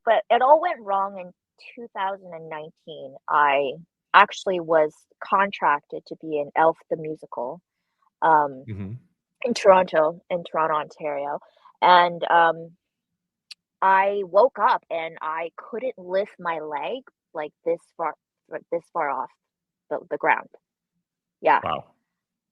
but it all went wrong in 2019. I actually was contracted to be in Elf the Musical, um, Hmm. in Toronto, Ontario, and I woke up and I couldn't lift my leg like this far off the ground. Yeah. Wow.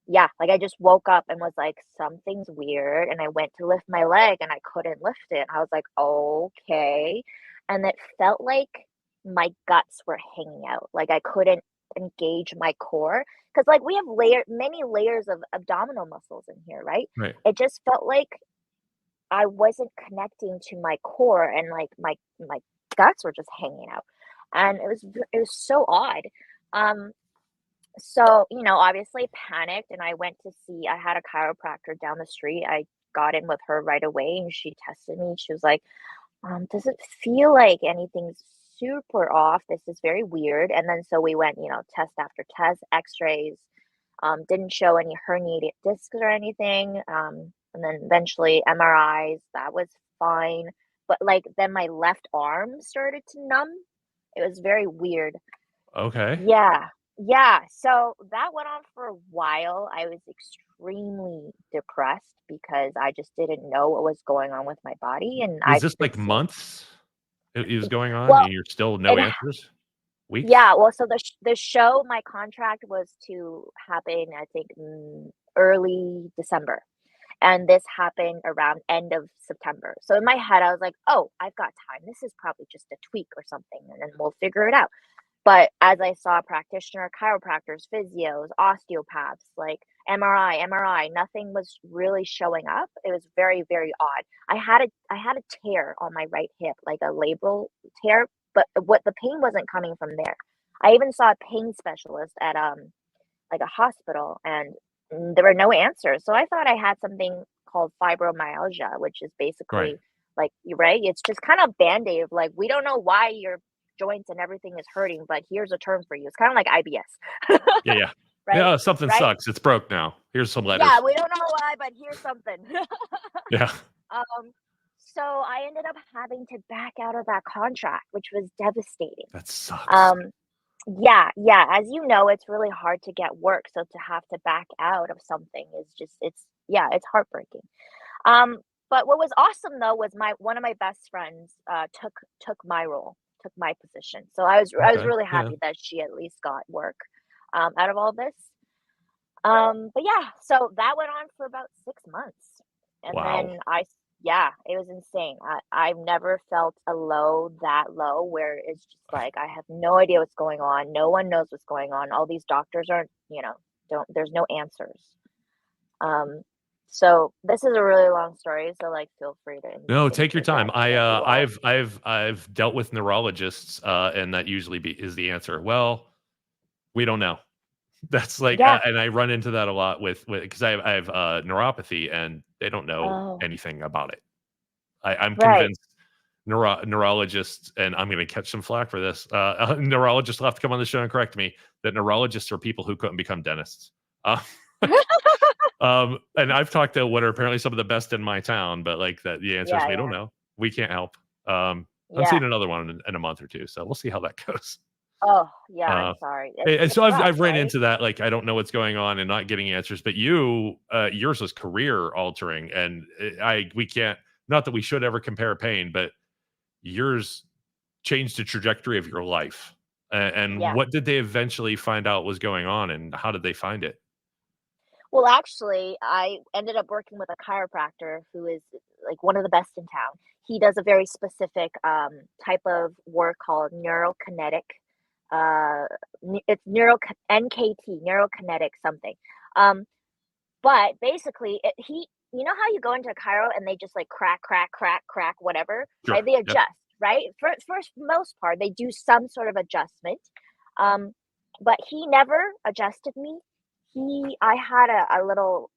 Yeah, like, I just woke up and was like, "Something's weird," and I went to lift my leg and I couldn't lift it. I was like, "Okay," and it felt like my guts were hanging out, like, I couldn't engage my core because, like, we have many layers of abdominal muscles in here, right? Right. It just felt like I wasn't connecting to my core and, like, my guts were just hanging out, and it was so odd. Um, so, obviously panicked and I had a chiropractor down the street. I got in with her right away and she tested me. She was like, does it feel like anything's super off? This is very weird. And then so we went, test after test, x-rays, didn't show any herniated discs or anything. And then eventually MRIs, that was fine. But like then my left arm started to numb. It was very weird. Okay. Yeah. Yeah, so that went on for a while. I was extremely depressed because I just didn't know what was going on with my body, and Was I've this been like seeing months it was going on well, and you're still no it answers? Weeks? yeah, well, so the show, my contract was to happen, I think, early December, and this happened around end of September. So in my head, I was like, "Oh, I've got time. This is probably just a tweak or something, and then we'll figure it out." But as I saw practitioner, chiropractors, physios, osteopaths, like MRI, nothing was really showing up. It was very, very odd. I had a tear on my right hip, like a labral tear, but what the pain wasn't coming from there. I even saw a pain specialist at like a hospital and there were no answers. So I thought I had something called fibromyalgia, which is Right. basically like you're right. It's just kind of band-aid of like we don't know why your joints and everything is hurting, but here's a term for you. It's kind of like IBS. Yeah, yeah. Right? Yeah, something Right? sucks. It's broke now. Here's some Yeah, letters. we don't know why, but here's something. Yeah. um, so I ended up having to back out of that contract, which was devastating. That sucks. Um, yeah, yeah. As you know, it's really hard to get work, so to have to back out of something is just yeah, it's heartbreaking. Um, but what was awesome though was my one of my best friends took my role, took my position. So I was Okay. really Yeah. happy that she at least got work out of all this. But yeah, so that went on for about 6 months, and Wow. then yeah, it was insane. I've never felt a low that low where it's just I like I have no idea what's going on. No one knows what's going on. All these doctors aren't, don't. There's no answers. Um, so this is a really long story. So like, feel free to No, take your time. interject what you want. I've dealt with neurologists, and that usually is the answer. Well, we don't know. That's like, Yeah. and I run into that a lot with because I have neuropathy, and they don't know Oh, anything about it. I'm right. convinced neurologists, and I'm going to catch some flack for this. Neurologists will have to come on the show and correct me that neurologists are people who couldn't become dentists. Uh, and I've talked to what are apparently some of the best in my town, but like that, the answer is Yeah, we don't yeah, know. We can't help. I'm yeah. seeing another one in a month or two, so we'll see how that goes. Oh, yeah. I'm Uh, sorry. and so It's rough, I've ran right? into that. Like I don't know what's going on and not getting answers. But yours was career altering, and we can't. Not that we should ever compare pain, but yours changed the trajectory of your life. And Yeah. what did they eventually find out was going on, and how did they find it? Well, actually, I ended up working with a chiropractor who is like one of the best in town. He does a very specific type of work called neurokinetic. It's NKT, neurokinetic something. Um, but basically, you know how you go into a chiro and they just like crack, crack, crack, crack, whatever, Sure. right? They Yep. adjust, right? For most part, they do some sort of adjustment. Um, but he never adjusted me. I had a little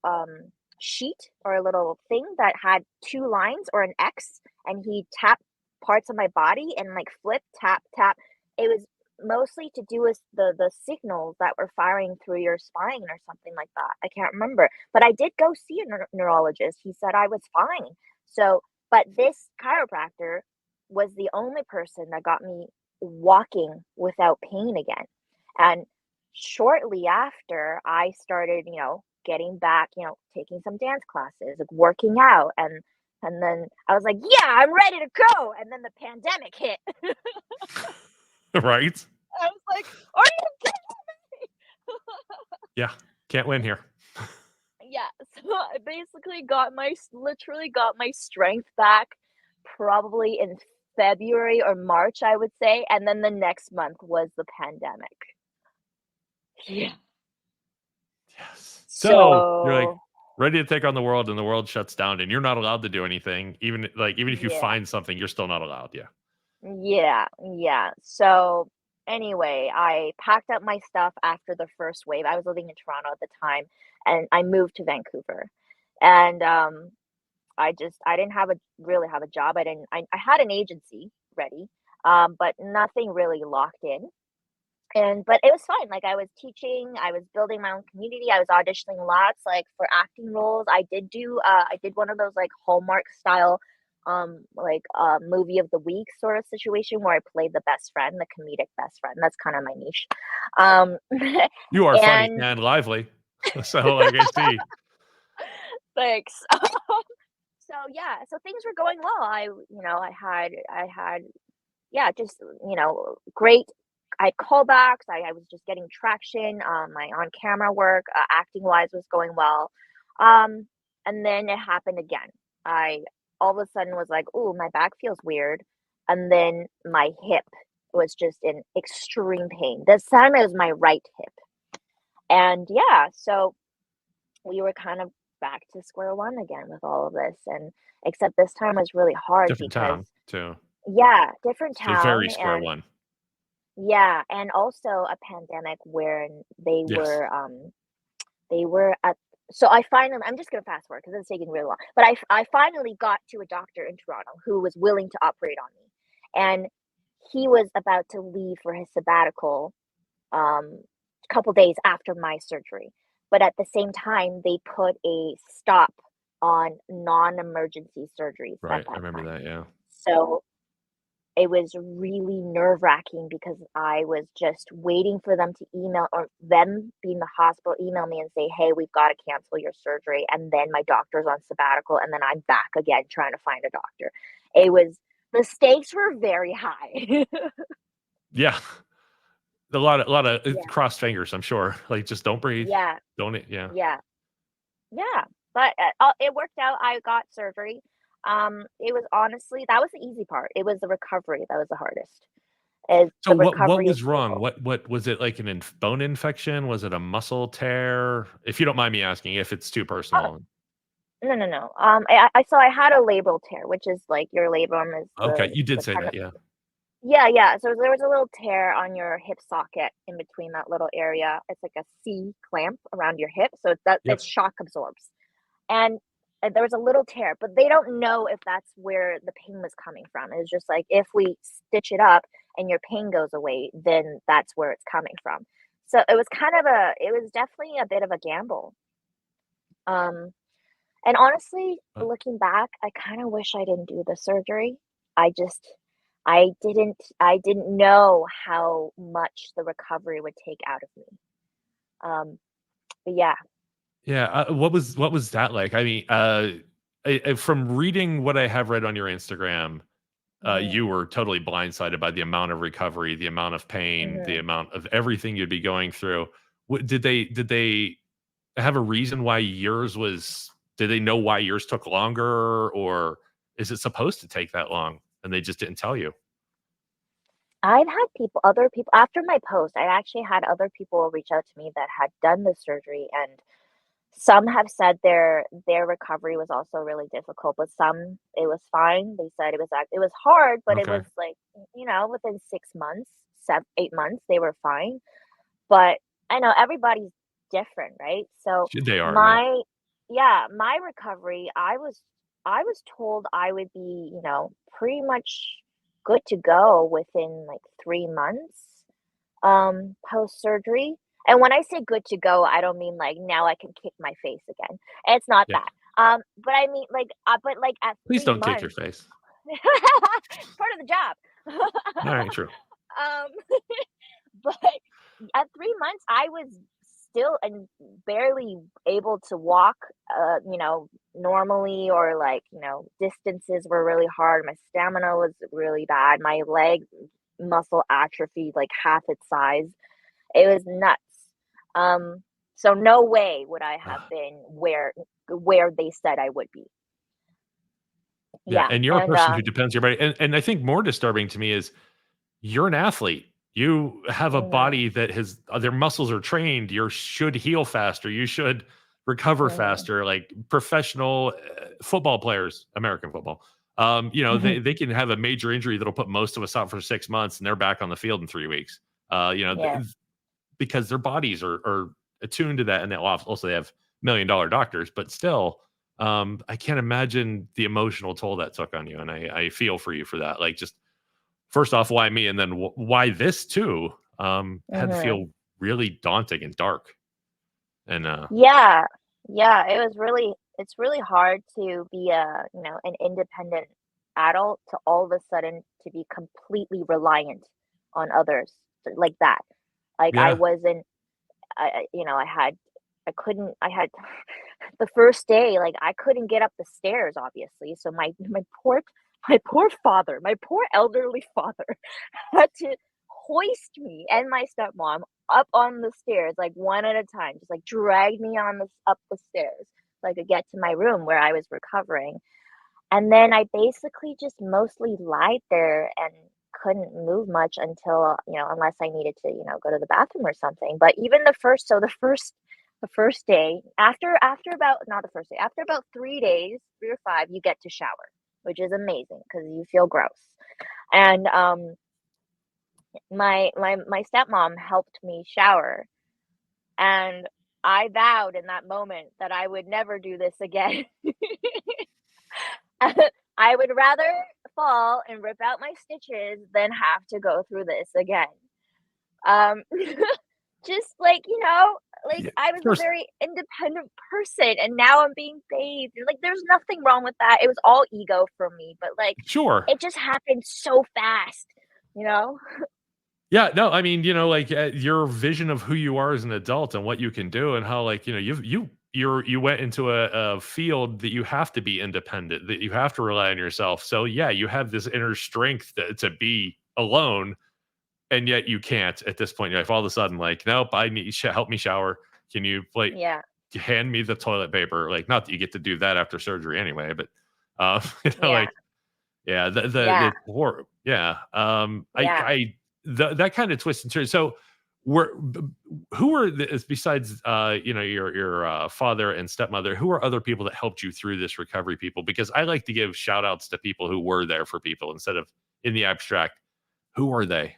sheet or a little thing that had two lines or an X, and he tapped parts of my body and like flip, tap, tap. It was mostly to do with the signals that were firing through your spine or something like that. I can't remember, but I did go see a neurologist. He said I was fine. So, but this chiropractor was the only person that got me walking without pain again. And shortly after, I started, getting back, taking some dance classes, like working out, and then I was like, "Yeah, I'm ready to go." And then the pandemic hit. Right? I was like, "Are you kidding me?" Yeah. Can't win here. Yeah, so I basically literally got my strength back probably in February or March, I would say, and then the next month was the pandemic. Yeah. Yes. So you're like So, ready to take on the world, and the world shuts down, and you're not allowed to do anything. Even if you yeah. find something, you're still not allowed. Yeah. Yeah, yeah. So, anyway, I packed up my stuff after the first wave. I was living in Toronto at the time, and I moved to Vancouver. And, I didn't really have a job. I had an agency ready, but nothing really locked in. But it was fine. Like, I was teaching, I was building my own community, I was auditioning lots, like, for acting roles. I did one of those, like, Hallmark style, movie of the week sort of situation where I played the best friend, the comedic best friend. That's kinda my niche. Um, You are funny and and lively. So like I see. thanks. So, yeah, so things were going well. I had yeah, just, great. I had callbacks. I was just getting traction. My on camera work, acting wise, was going well. Um, and then it happened again. I all of a sudden was like, "Oh, my back feels weird," and then my hip was just in extreme pain. This time it was my right hip, and yeah, so we were kind of back to square one again with all of this, and except this time was really hard Different because town too. yeah, different So very town square and one. yeah, and also a pandemic where Yes. they were at so I finally I'm just gonna fast forward because it's taking really long, but I finally got to a doctor in Toronto who was willing to operate on me, and he was about to leave for his sabbatical, a couple days after my surgery, but at the same time, they put a stop on non-emergency surgeries at Right. I that remember time. that. Yeah. So it was really nerve-wracking because I was just waiting for them to email or them being the hospital email me and say, "Hey, we've got to cancel your surgery." And then my doctor's on sabbatical and then I'm back again trying to find a doctor. It was the stakes were very high. Yeah. A lot of Yeah. crossed fingers, I'm sure. Like just don't breathe. Yeah. Don't yeah. Yeah. Yeah. But it worked out. I got surgery. It was honestly that was the easy part. It was the recovery that was the hardest. Is So the what recovery is was wrong? brutal. What was it like bone infection? Was it a muscle tear? If you don't mind me asking, if it's too Oh, personal. no, no, no. I had a labral tear, which is like your labrum is Okay, you did the say kind that, of yeah. yeah, yeah. So there was a little tear on your hip socket in between that little area. It's like a C clamp around your hip, so it's Yep. shock absorbs. And there was a little tear, but they don't know if that's where the pain was coming from. It's just like if we stitch it up and your pain goes away, then that's where it's coming from. So it was definitely a bit of a gamble. Um, and honestly, Uh, looking back, I kinda wish I didn't do the surgery. I just I didn't know how much the recovery would take out of me. Um, but yeah. yeah, what was that like? I mean, from reading what I have read on your Instagram, Mhm, you were totally blindsided by the amount of recovery, the amount of pain, the mhm. amount of everything you'd be going through. Did they have a reason why yours was did they know why yours took longer, or is it supposed to take that long and they just didn't tell you? I've had other people after my post, I actually had other people reach out to me that had done the surgery, and some have said their recovery was also really difficult, but some it was fine. They said it was hard, but it Okay. was like, within 6 months, 8 months, they were fine. But I know everybody's different, right? So They are, yeah. my yeah, my recovery, I was told I would be, pretty much good to go within like 3 months post surgery. And when I say good to go, I don't mean like now I can kick my face again. It's not Yeah. that. But I mean like but like at Please 3 don't kick your months face. It's part of the job. All right, true. um, but at 3 months, I was still and barely able to walk, normally, or like, distances were really hard. My stamina was really bad. My leg muscle atrophied like half its size. It was nuts. Um, so no way would I have been where they said I would be. Yeah, Yeah, and you're a and person who depends on your body, and I think more disturbing to me is you're an athlete. You have a mhm, body that has their muscles are trained. You should heal faster. You should recover mhm, faster. Like professional football players, American football. mhm. They can have a major injury that'll put most of us out for 6 months, and they're back on the field in 3 weeks. Yeah, Because their bodies are attuned to that, and also they have $1 million doctors, but still, I can't imagine the emotional toll that took on you, and I feel for you for that. Like, just first off, why me, and then why this too? Had to mhm. feel really daunting and dark, and Yeah, yeah, it's really hard to be an independent adult to all of a sudden to be completely reliant on others like that. Like I yeah, wasn't I couldn't I had the first day, like I couldn't get up the stairs obviously. So my poor father, my poor elderly father had to hoist me and my stepmom up on the stairs, like one at a time, just like drag me up the stairs so I could get to my room where I was recovering. And then I basically just mostly lied there and couldn't move much until, unless I needed to, go to the bathroom or something. But even the first day, after about not the first day, after about 3 days, 3 or 5, you get to shower, which is amazing because you feel gross. And my stepmom helped me shower, and I vowed in that moment that I would never do this again. I would rather fall and rip out my stitches than have to go through this again. Um, just like yeah. I was a First, very independent person, and now I'm being bathed. And like, there's nothing wrong with that. It was all ego for me, but like, sure. it just happened so fast, you know? Yeah, no, I mean, like your vision of who you are as an adult and what you can do, and how, like, you went into a field that you have to be independent, that you have to rely on yourself. So yeah, you have this inner strength to be alone, and yet you can't at this point in your life. All of a sudden, like, nope, I need help me shower. Can you like Yeah, hand me the toilet paper? Like, not that you get to do that after surgery anyway, but yeah, like, yeah, yeah, the poor, yeah. yeah. That kind of twist and turn. So, who are besides your father and stepmother? Who are other people that helped you through this recovery? People, because I like to give shout outs to people who were there for people instead of in the abstract. Who are they?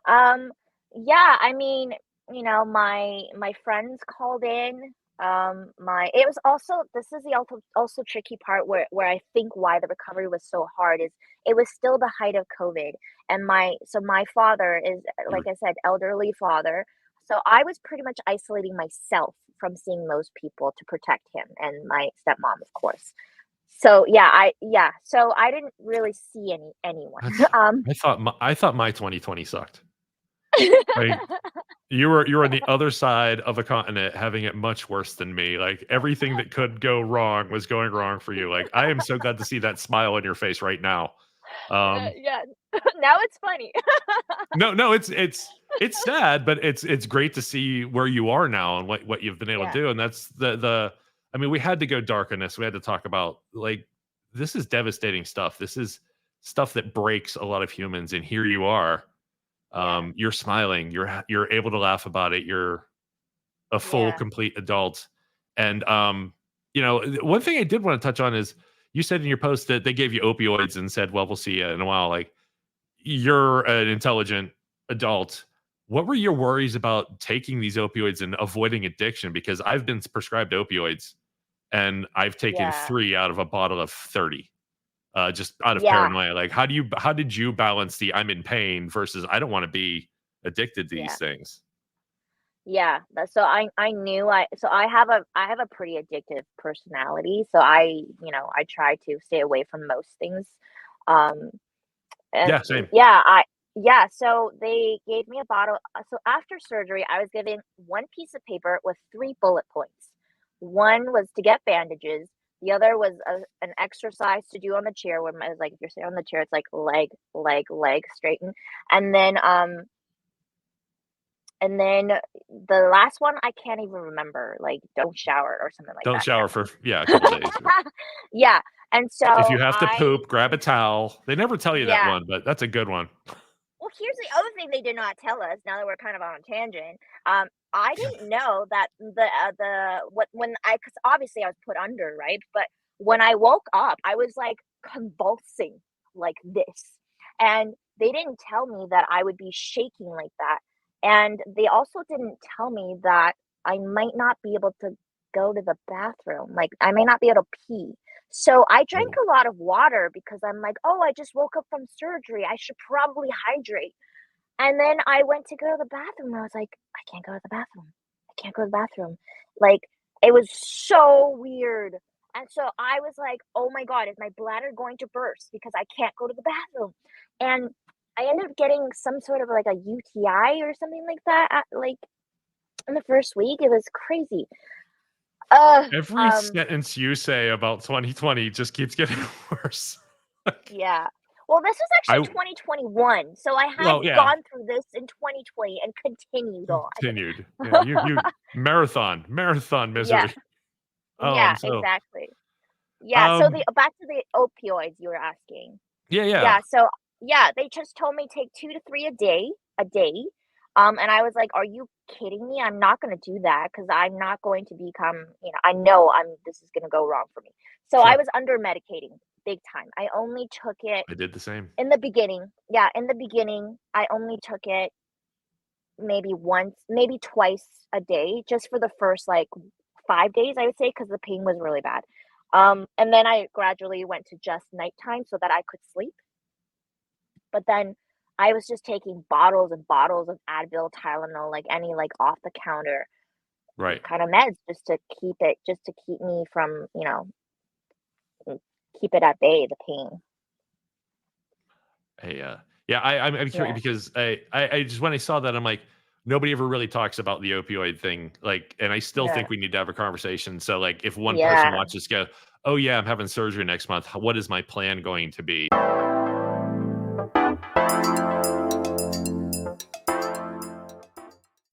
Um, yeah, I mean, my friends called in. My it was also this is the also tricky part where I think why the recovery was so hard is it was still the height of COVID, and my father is, You like were I said, elderly father. So I was pretty much isolating myself from seeing those people to protect him and my stepmom, of course. So so I didn't really see anyone. that's Um I thought my 2020 sucked. Like, you were on the other side of a continent having it much worse than me. Like, everything that could go wrong was going wrong for you. Like, I am so glad to see that smile on your face right now. Um, Yeah. Now it's funny. no, no, it's sad, but it's great to see where you are now and what you've been able to Yeah, do. And that's the I mean, we had to go dark on this. We had to talk about, like, this is devastating stuff. This is stuff that breaks a lot of humans, and here you are. yeah, You're smiling. You're able to laugh about it. You're a full, yeah, complete adult. And one thing I did want to touch on is you said in your post that they gave you opioids and said, "Well, we'll see you in a while." Like, you're an intelligent adult. What were your worries about taking these opioids and avoiding addiction? Because I've been prescribed opioids and I've taken yeah, 3 out of a bottle of 30, just out of yeah, paranoia. Like, how did you balance the I'm in pain versus I don't want to be addicted to these yeah. things? Yeah, so I knew I have a pretty addictive personality, so I try to stay away from most things. Um, and Yeah, same. so they gave me a bottle. So after surgery, I was given one piece of paper with three bullet points. One was to get bandages. The other was an exercise to do on the chair. When I was like, if you're sitting on the chair, it's like leg, leg, leg, straighten, and then and then the last one, I can't even remember, like, don't shower or something like Don't that, shower for, yeah, a couple days. yeah. Yeah, and If so you have to I poop, grab a towel. They never tell you that yeah. one, but that's a good one. Well, here's the other thing they did not tell us, now that we're kind of on a tangent. I didn't know that the what when I because obviously I was put under, right? But when I woke up, I was, like, convulsing like this, and they didn't tell me that I would be shaking like that, and they also didn't tell me that I might not be able to go to the bathroom, like, I may not be able to pee. So I drank Oh, a lot of water because I'm like, "Oh, I just woke up from surgery. I should probably hydrate." And then I went to go to the bathroom, and I was like, "I can't go to the bathroom. I can't go to the bathroom." Like, it was so weird. And so I was like, "Oh my god, is my bladder going to burst because I can't go to the bathroom?" And I ended up getting some sort of like a UTI or something like that like in the first week. It was crazy. Uh, every um, sentence you say about 2020 just keeps getting worse. Like, Yeah. Well, this was I actually 2021, so I had well, yeah, gone through this in 2020 and continued on. continued. Yeah, you marathon Yeah, misery. yeah, So, exactly. Yeah, so um, the back to the opioids you were asking. yeah, yeah. Yeah, so yeah, they just told me take 2 to 3 a day, and I was like, "Are you kidding me? I'm not gonna do that because 'cause I'm not going to become, I know this is gonna go wrong for me." So I Sure. was under medicating big time. I only took it I did the same. in the beginning. Yeah, in the beginning, I only took it maybe once, maybe twice a day, just for the first, like, 5 days, I would say, because the pain was really bad. And then I gradually went to just nighttime so that I could sleep, but then I was just taking bottles and bottles of Advil, Tylenol, like, any, like, off the counter Right. kinda meds just to keep me from, keep it at bay, the pain. Yeah, I'm curious Yeah. because I just when I saw that, I'm like, nobody ever really talks about the opioid thing, like, and I still Yeah. think we need to have a conversation. So, like, if one person Yeah. watches, go, "Oh yeah, I'm having surgery next month. What is my plan going to be?"